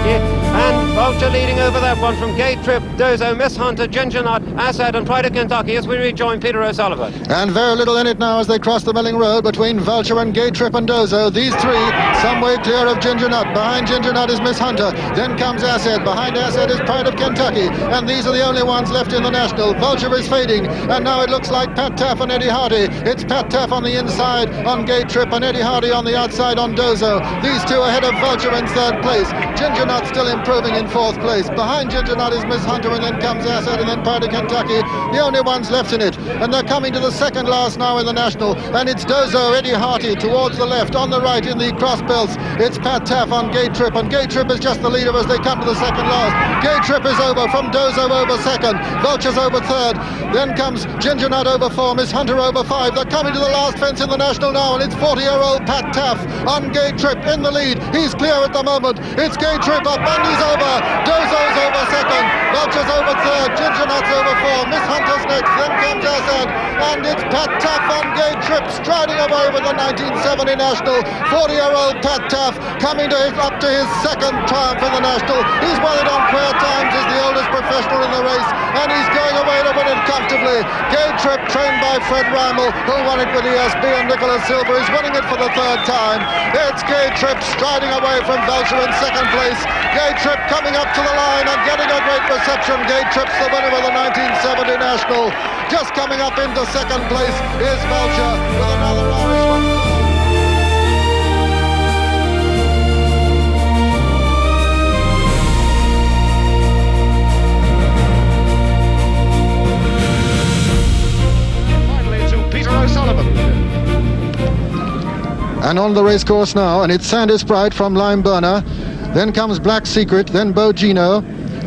Kentucky, and Vulture leading over that one from Gay Trip, Dozo, Miss Hunter, Ginger Nut, Assad and Pride of Kentucky as we rejoin Peter O'Sullivan. And very little in it now as they cross the Milling Road between Vulture and Gay Trip and Dozo. These three some way clear of Ginger Nut. Behind Ginger Nut is Miss Hunter. Then comes Assad. Behind Assad is Pride of Kentucky. And these are the only ones left in the National. Vulture is fading. And now it looks like Pat Taff and Eddie Hardy. It's Pat Taff on the inside on Gay Trip and Eddie Hardy on the outside on Dozo. These two ahead of Vulture in third place. Ginger Nut still improving in fourth place. Behind Ginger Nut is Miss Hunter, and then comes Assad, and then Pride of Kentucky. The only ones left in it. And they're coming to the second last now in the National. And it's Dozo, Eddie Hardy towards the left. On the right in the cross belts, it's Pat Taff on Gay Trip. And Gay Trip is just the leader as they come to the second last. Gay Trip is over from Dozo over second. Vulture's over third. Then comes Ginger Nut over four. Miss Hunter over five. They're coming to the last fence in the National now. And it's 40-year-old Pat Taff on Gay Trip in the lead. He's clear at the moment. It's Gay Trip up and he's over. Dozo's over second. Vulture's over third. Ginger Nut's over four. Miss Hunter's next. Then comes Assad. And it's Pat Taff on Gay Trip striding away with the 1970 National. 40-year-old Pat Taff coming up to his second triumph in the National. He's won it on queer times. He's the oldest professional in the race. And he's going away to win it comfortably. Gay Trip, trained by Fred Rimmel, who won it with ESB, and Nicholas Silver is winning it for the third time. It's Gay Trip striding away from Vulture in second place. Gay Trip coming up to the line and getting a great reception. Gay Trip's the winner of the 1970 National. Just coming up into second place is Vulture with another Irishman. Finally to Peter O'Sullivan. And on the race course now, and it's Sandy Sprite from Lime Burner. Then comes Black Secret, then Bogino,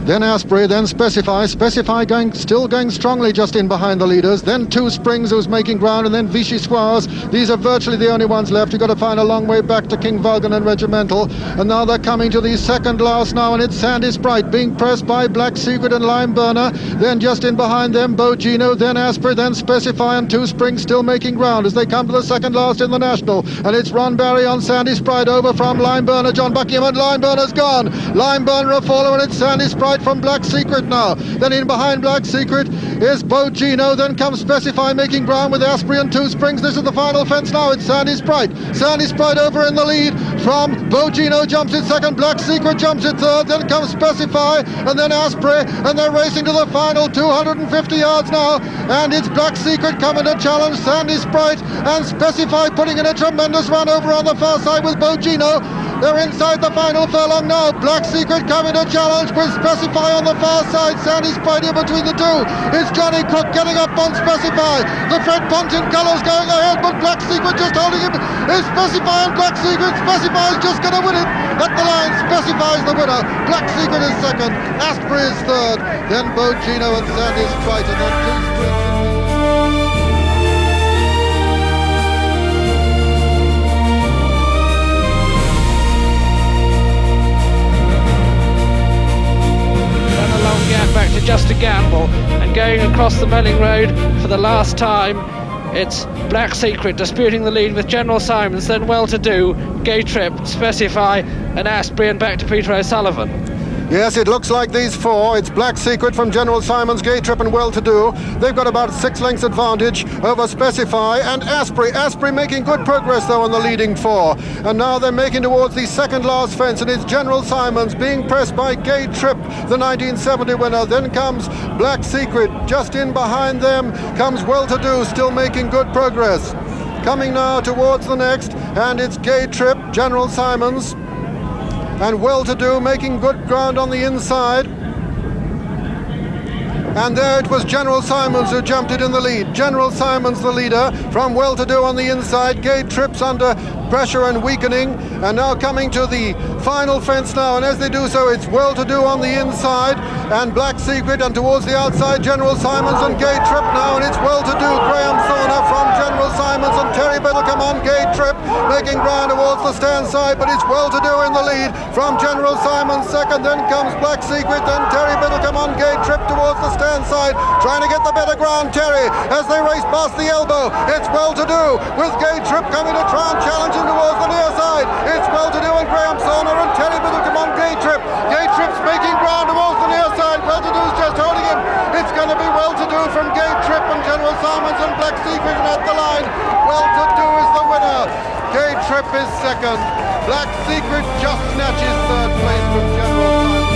then Asprey, then Specify. Specify still going strongly just in behind the leaders. Then Two Springs, who's making ground, and then Vichy Squires. These are virtually the only ones left. You've got to find a long way back to King Vulcan and Regimental. And now they're coming to the second last now, and it's Sandy Sprite being pressed by Black Secret and Lime Burner. Then just in behind them, Bogino, then Asprey, then Specify, and Two Springs still making ground as they come to the second last in the National. And it's Ron Barry on Sandy Sprite over from Lime Burner. John Buckingham, and Lime Burner's gone. Lime Burner a follower, and it's Sandy Sprite from Black Secret now. Then in behind Black Secret is Bogino. Then comes Specify making ground with Asprey and Two Springs. This is the final fence now. It's Sandy Sprite. Sandy Sprite over in the lead from Bogino, jumps in second. Black Secret jumps in third. Then comes Specify and then Asprey, and they're racing to the final 250 yards now. And it's Black Secret coming to challenge Sandy Sprite, and Specify putting in a tremendous run over on the far side with Bogino. They're inside the final furlong now. Black Secret coming to challenge with Specify on the far side. Sandy Sprite in between the two. It's Johnny Cook getting up on Specify. The Fred Pontin colours going ahead, but Black Secret just holding him. It's Specify and Black Secret. Specify is just going to win it at the line. Specify is the winner. Black Secret is second. Asprey is third. Then Bogino and Sandy Sprite, and then Two Springs. Back to Just a Gamble, and going across the Melling Road for the last time, it's Black Secret disputing the lead with General Simons, then Well To Do, Gay Trip, Specify and Asprey, and back to Peter O'Sullivan. Yes, it looks like these four. It's Black Secret from General Simons, Gay Trip and Well To Do. They've got about 6 lengths advantage over Specify and Asprey. Asprey making good progress though on the leading four. And now they're making towards the second last fence, and it's General Simons being pressed by Gay Trip, the 1970 winner. Then comes Black Secret. Just in behind them comes Well To Do, still making good progress. Coming now towards the next, and it's Gay Trip, General Simons, and Well To Do making good ground on the inside. And there it was General Simons who jumped it in the lead. General Simons the leader from Well To Do on the inside. Gay Trip's under pressure and weakening, and now coming to the final fence now, and as they do so, it's Well To Do on the inside and Black Secret, and towards the outside General Simons and Gay Trip now, and it's Well To Do. Graham Thorner from General Simons and Terry Biddlecombe on Gay Trip making ground towards the stand side, but it's Well To Do in the lead from General Simons second. Then comes Black Secret, then Terry Biddlecombe on Gay Trip towards the stand side, trying to get the better ground. Terry, as they race past the elbow, it's Well To Do with Gay Trip coming to try and challenge him towards the near side. It's Well To Do and Graham Thorner and Terry Biddlecombe on Gay Gaytrip. Gaytrip's making ground towards the near side. Well-to-do's just holding him. It's going to be Well-to-do from Gaytrip and General Simons and Black Secret at the line. Well-to-do is the winner. Gaytrip is second. Black Secret just snatches third place from General Simons.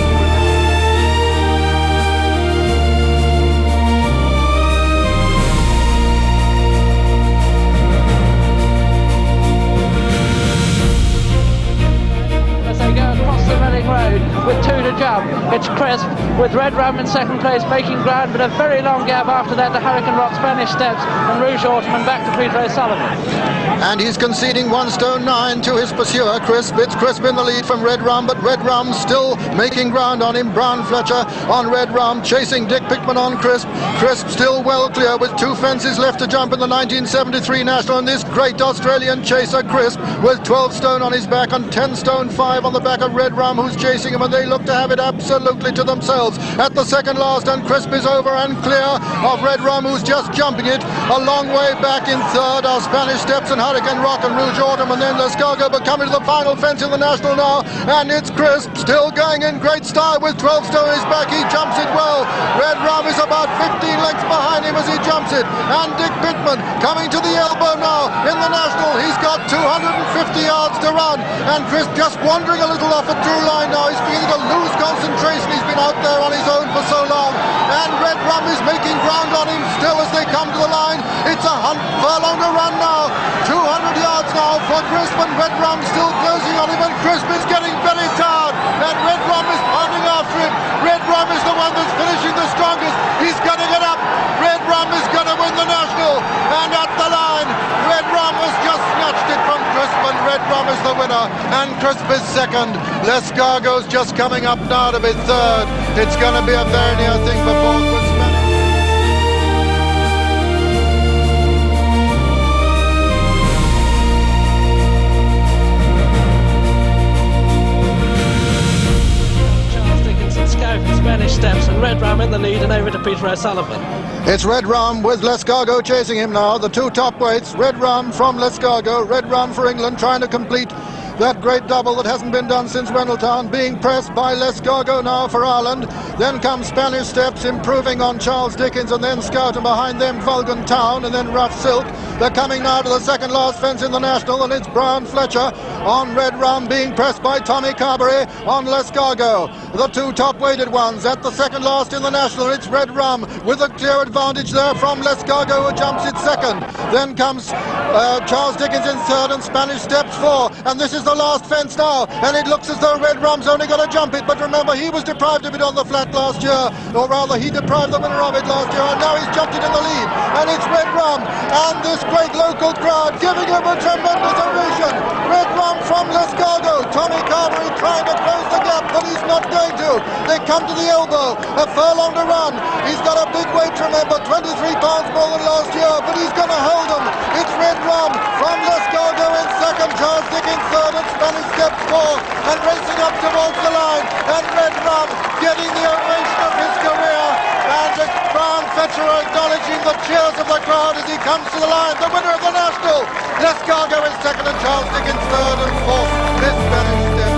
Road with two to jump. It's Crisp with Red Rum in second place making ground, but a very long gap after that to Hurricane Rock, Spanish Steps and Rouge Autumn, and back to Peter O'Sullivan. And he's conceding 1 stone 9 to his pursuer, Crisp. It's Crisp in the lead from Red Rum, but Red Rum still making ground on him. Brown Fletcher on Red Rum, chasing Dick Pickman on Crisp. Crisp still well clear with 2 fences left to jump in the 1973 National, and this great Australian chaser, Crisp, with 12 stone on his back and 10 stone 5 on the back of Red Rum, who's chasing him, and they look to have it absolutely to themselves at the second last, and Crisp is over and clear of Red Rum, who's just jumping it. A long way back in third are Spanish Steps and Hurricane Rock and Rouge Autumn, and then Lescargo, but coming to the final fence in the National now, and it's Crisp still going in great style with 12 stone on his back. He jumps it well. Red Rum is about 15 lengths behind him as he jumps it, and Dick Pittman coming to the elbow now in the National. He's got 250 yards to run, and Crisp just wandering a little off a true line now. He's beginning to lose concentration. He's been out there on his own for so long, and Red Rum is making ground on him still as they come to the line. It's a furlong to run now. 200 yards now for Crisp, and Red Rum still closing on him, and Crisp is getting very tired, and Red Rum is pounding after him. Red Rum is the one that's finishing the strongest. He's going to get up. Red Rum is going to win the National, and at the line, Red Rum has just snatched it from Crisp, and Red Rum is the winner, and Crisp is second. Lescargo's just coming up now to be third. It's going to be a very near thing for fourth with Spanish. Spanish Steps and Red Rum in the lead, and over to Peter O'Sullivan. It's Red Rum with Lescargo chasing him now. The 2 top weights, Red Rum from Lescargo, Red Rum for England, trying to complete that great double that hasn't been done since Wendeltown, being pressed by Lescargo now for Ireland. Then comes Spanish Steps, improving on Charles Dickens, and then Scout, and behind them Vulcan Town, and then Rough Silk. They're coming now to the second last fence in the National, and it's Brown Fletcher on Red Rum, being pressed by Tommy Carberry on Lescargo. The 2 top weighted ones at the second last in the National. It's Red Rum with a clear advantage there from Lescargo, who jumps it second. Then comes Charles Dickens in third, and Spanish Steps 4, and this is the last fence now, and it looks as though Red Rum's only going to jump it, but remember, he was deprived of it on the flat last year, or rather he deprived the winner of it last year, and now he's jumped it in the lead, and it's Red Rum, and this great local crowd giving him a tremendous ovation. Red Rum from Lescargo, Tommy Carberry trying to close the gap, but he's not going to. They come to the elbow, a furlong to run. He's got a big weight, remember, 23 pounds more than last year, but he's going to hold him. It's Red Rum from Lescargo in second, Charles Dickens third, and Spanish Steps 4, and racing up towards the line, and Red Rum getting the ovation of his career, and Brown Fletcher acknowledging the cheers of the crowd as he comes to the line, the winner of the National. Lescargo in second, and Charles Dickens third, and fourth is Spanish Steps.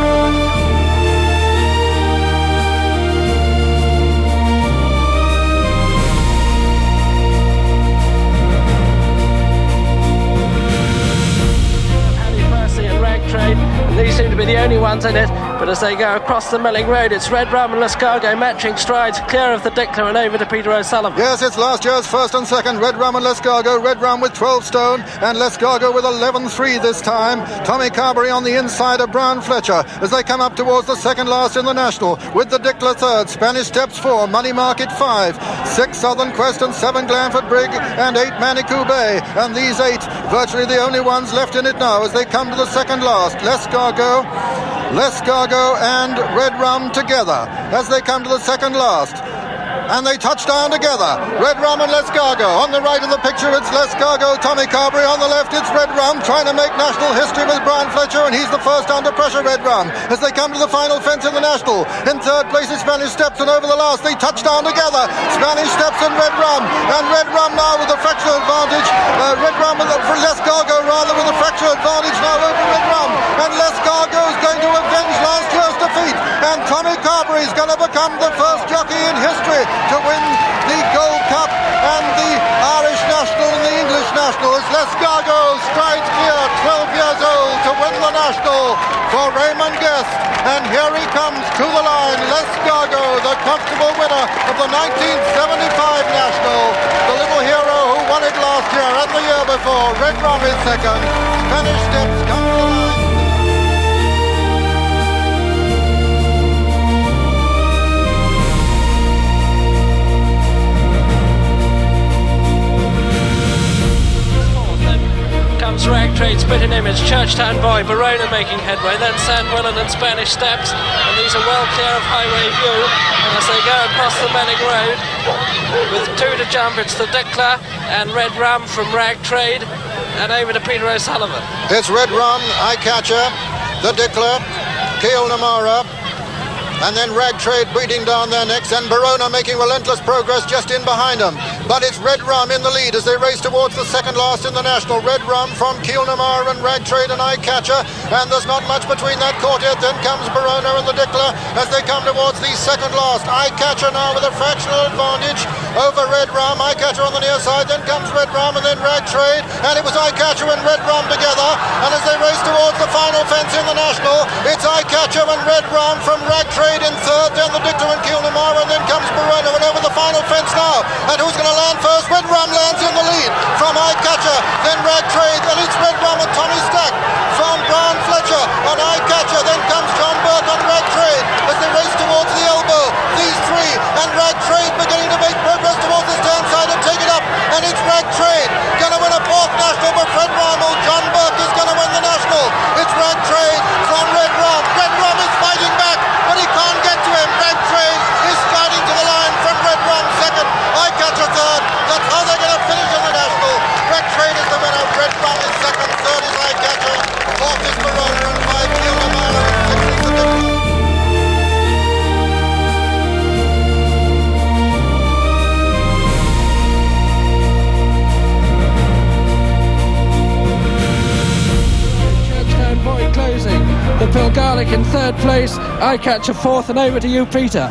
And these seem to be the only ones in it, but as they go across the Melling Road, it's Red Rum and Lescargo matching strides, clear of the Dickler and over to Peter O'Sullivan. Yes, it's last year's first and second, Red Rum and Lescargo. Red Rum with 12 stone, and Lescargo with 11.3 this time. Tommy Carberry on the inside of Brown Fletcher as they come up towards the second last in the National, with the Dickler third, Spanish Steps 4, Money Market 5, 6 Southern Quest and 7 Glanford Brig, and 8 Manitou Bay, and these 8 virtually the only ones left in it now as they come to the second last. Lescargo and Red Rum together as they come to the second last. And they touch down together. Red Rum and Lescargo. On the right of the picture, it's Lescargo, Tommy Carberry. On the left, it's Red Rum trying to make national history with Brown Fletcher, and he's the first under pressure, Red Rum, as they come to the final fence in the National. In third place is Spanish Steps, and over the last, they touch down together. Spanish Steps and Red Rum now with a fractional advantage. Red Rum for Lescargo rather with a fractional advantage now over Red Rum. And Lescargo is going to avenge last year's defeat. Tommy Carberry's going to become the first jockey in history to win the Gold Cup and the Irish National and the English National as Lescargo strides clear, 12 years old, to win the National for Raymond Guest. And here he comes to the line, Lescargo, the comfortable winner of the 1975 National, the little hero who won it last year and the year before. Red Rum is second. Spanish Steps come to the line. Comes Ragtrade, Spitting Image, Churchtown Boy, Verona making headway, then San Willen and Spanish Steps, and these are well clear of Highway View. And as they go across the Melling Road, with two to jump, it's the Dickler and Red Rum from Ragtrade, and over to Peter O'Sullivan. It's Red Rum, Eyecatcher, the Dickler, Keel Namara, and then Ragtrade beating down their necks, and Verona making relentless progress just in behind them. But it's Red Rum in the lead as they race towards the second last in the National. Red Rum from Keel Namara and Ragtrade and Eyecatcher, and there's not much between that quartet. Then comes Verona and the Dickler as they come towards the second last. Eyecatcher now with a fractional advantage over Red Rum. Eyecatcher on the near side, then comes Red Rum and then Ragtrade, and it was Eyecatcher and Red Rum together. And as they race towards the final fence in the National, it's Eyecatcher and Red Rum from Ragtrade in third, then the Dickler and Keel Namara, and then comes Verona and over the final fence now. And who's going to land first? Red Rum lands in the lead from Eyecatcher, then Ragtrade, and it's Red Rum and Tommy Stack from Brian Fletcher on Eyecatcher. Then comes John Burke on Ragtrade as they race towards the elbow. These three, and Ragtrade beginning to make progress towards the stand side and take it up. And it's Ragtrade going to win a fourth National, but Fred Rymel, John Burke is going to win the National. It's Ragtrade from Red Rum. Red Rum is fighting back, but he can't get to him. Ragtrade is sliding to the line from Red Rum second. Eyecatcher third. That's how they're going to finish in the National. Ragtrade is the winner. Red Rum is second. Third is Eyecatcher. Fourth is Verona, and five Keel Namara, and six is the Dickler. Boy closing, the Pilgarlic in third place, Eyecatcher fourth, and over to you, Peter.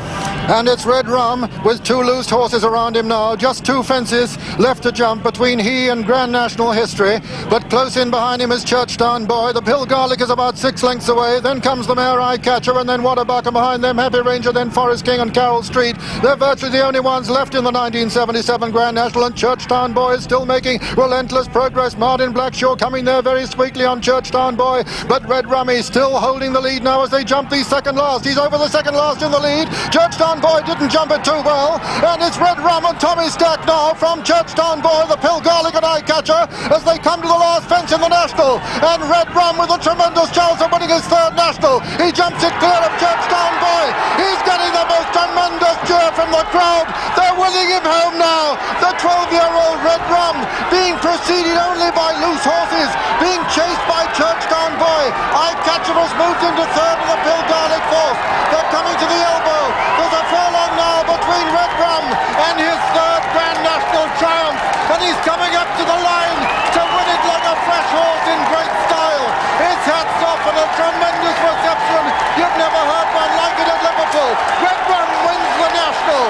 And it's Red Rum with two loose horses around him now. Just two fences left to jump between he and Grand National History. But close in behind him is Churchtown Boy. The Pilgarlic is about 6 lengths away. Then comes the mare Eyecatcher, and then Waterbuck, and behind them Happy Ranger, then Forest King and Carroll Street. They're virtually the only ones left in the 1977 Grand National, and Churchtown Boy is still making relentless progress. Martin Blackshaw coming there very squeakly on Churchtown Boy. But Red Rummy still holding the lead now as they jump the second last. He's over the second last in the lead. Churchtown Boy didn't jump it too well, and it's Red Rum and Tommy Stack now from Churchtown Boy, the Pilgarlic and Eyecatcher, as they come to the last fence in the National. And Red Rum with a tremendous chance of winning his third National. He jumps it clear of Churchtown Boy. He's getting the most tremendous cheer from the crowd. They're winning him home now. The 12-year-old Red Rum being preceded only by loose horses, being chased by Churchtown Boy. Eyecatcher has moved into third and the Pilgarlic fourth. They're coming to the elbow. There's a furlong now between Red Rum and his third Grand National triumph, and he's coming up to the line to win it like a fresh horse in great style. His hats off and a tremendous reception. You've never heard one like it at Liverpool. Red Rum wins the National.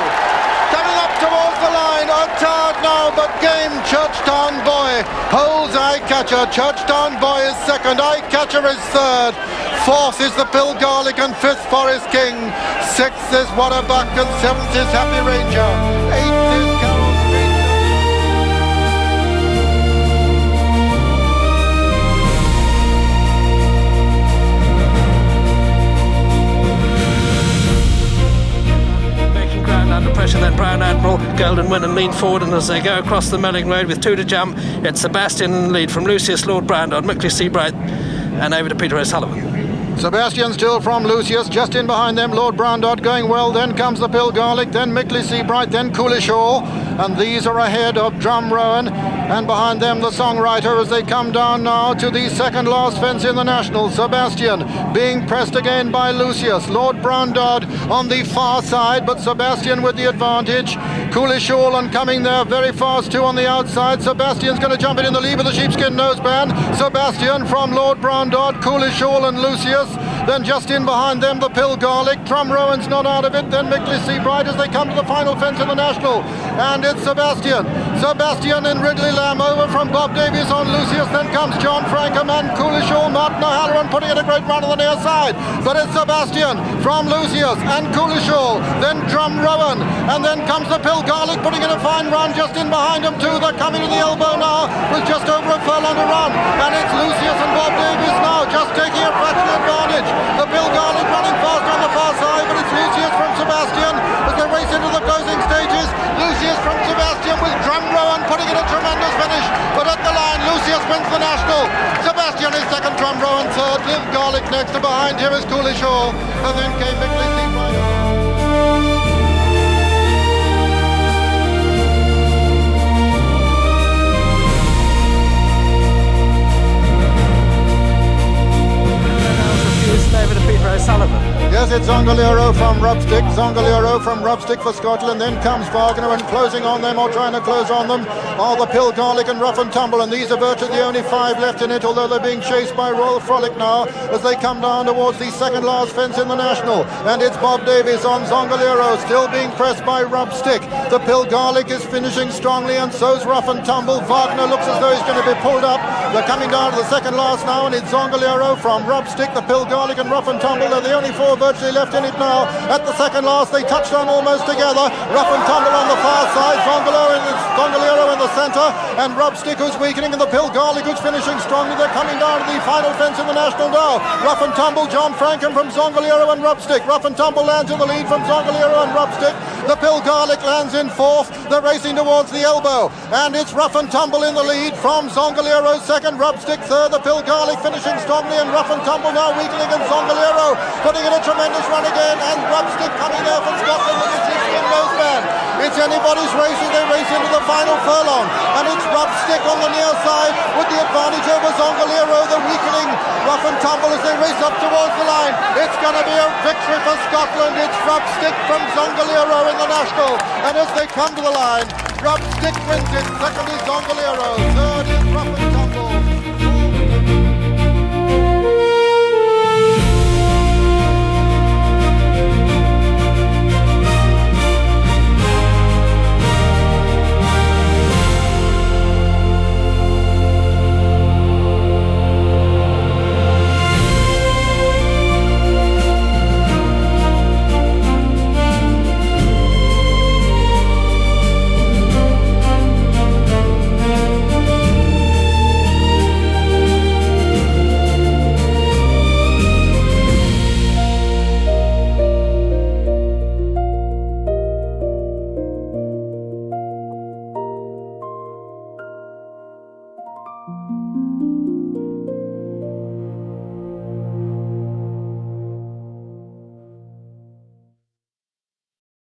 Coming up towards the line, tired now but game. Churchtown Boy holds Eyecatcher. Churchtown Boy is second, Eyecatcher is third. Fourth is the Pilgarlic and fifth Forest King. Sixth is Waterbuck and seventh is Happy Ranger. Eighth is Carroll Street. Making ground under pressure, then Brown Admiral, Golden Win and lean forward, and as they go across the Melling Road with two to jump, it's Sebastian in the lead from Lucius, Lord Brandon, Mickley Seabright, and over to Peter O'Sullivan. Sebastian still from Lucius, just in behind them Lord Brandod going well, then comes the Pilgarlic, then Mickley Seabright, then Coolishall, and these are ahead of Drum Rowan, and behind them the Songwriter as they come down now to the second last fence in the National. Sebastian being pressed again by Lucius, Lord Brandod on the far side, but Sebastian with the advantage. Coolishall and coming there very fast too on the outside. Sebastian's going to jump it in the lead with the sheepskin noseband. Sebastian from Lord Brandod, Coolishall and Lucius. Then just in behind them, the Pill Garlic. Drum Rowan's not out of it. Then Mickley Seabright as they come to the final fence in the National. And it's Sebastian and Ridley Lamb over from Bob Davies on Lucius. Then comes John Frankham and Coolishall. Martin O'Halloran putting in a great run on the near side. But it's Sebastian from Lucius and Coolishall. Then Drum Rowan. And then comes the Pill Garlic putting in a fine run just in behind them too. They're coming to the elbow now with just over a furlong to run. And it's Lucius and Bob Davies now just taking a fraction advantage. The Pill Garlic running fast on the far side, but it's Lucius from Sebastian as they race into the closing stages. Lucius from Sebastian with Drum Rowan putting in a tremendous finish. But at the line, Lucius wins the National. Sebastian is second, Drum Rowan third, Pill Garlic next, and behind him is Coolishall. And then came Mickley Seabright. Over to Peter O'Sullivan. Yes, it's Zongolero from Rubstick for Scotland. Then comes Wagner, and closing on them, or trying to close on them, are the Pill Garlic and Rough and Tumble, and these are virtually the only five left in it, although they're being chased by Royal Frolic now as they come down towards the second last fence in the National. And it's Bob Davies on Zongolero, still being pressed by Rubstick. The Pill Garlic is finishing strongly, and so's Rough and Tumble. Wagner looks as though he's going to be pulled up. They're coming down to the second last now, and it's Zongolero from Rubstick, the Pill Garlic and Rough and Tumble. They're the only four virtually left in it now. At the second last, they touched on almost together. Rough and Tumble on the far side, Zongolero in the centre, and Rubstick who's weakening, and the Pill Garlic who's finishing strongly. They're coming down to the final fence in the National now. Rough and Tumble, John Frankham from Zongolero and Rubstick. Rough and Tumble lands in the lead from Zongolero and Rubstick. The Pill Garlic lands in fourth. They're racing towards the elbow, and it's Rough and Tumble in the lead from Zongolero second, Rubstick third. The Pill Garlic finishing strongly, and Rough and Tumble now weakening, and Zongolero putting in a tremendous run again, and Rubstick coming there from Scotland with his 16 Roseman. It's anybody's race as they race into the final furlong, and it's Rubstick on the near side with the advantage over Zongolero, the weakening Rough and Tumble as they race up towards the line. It's going to be a victory for Scotland. It's Rubstick from Zongolero in the National, and as they come to the line, Rubstick wins it. Second is Zongolero, third is Rough and Tumble.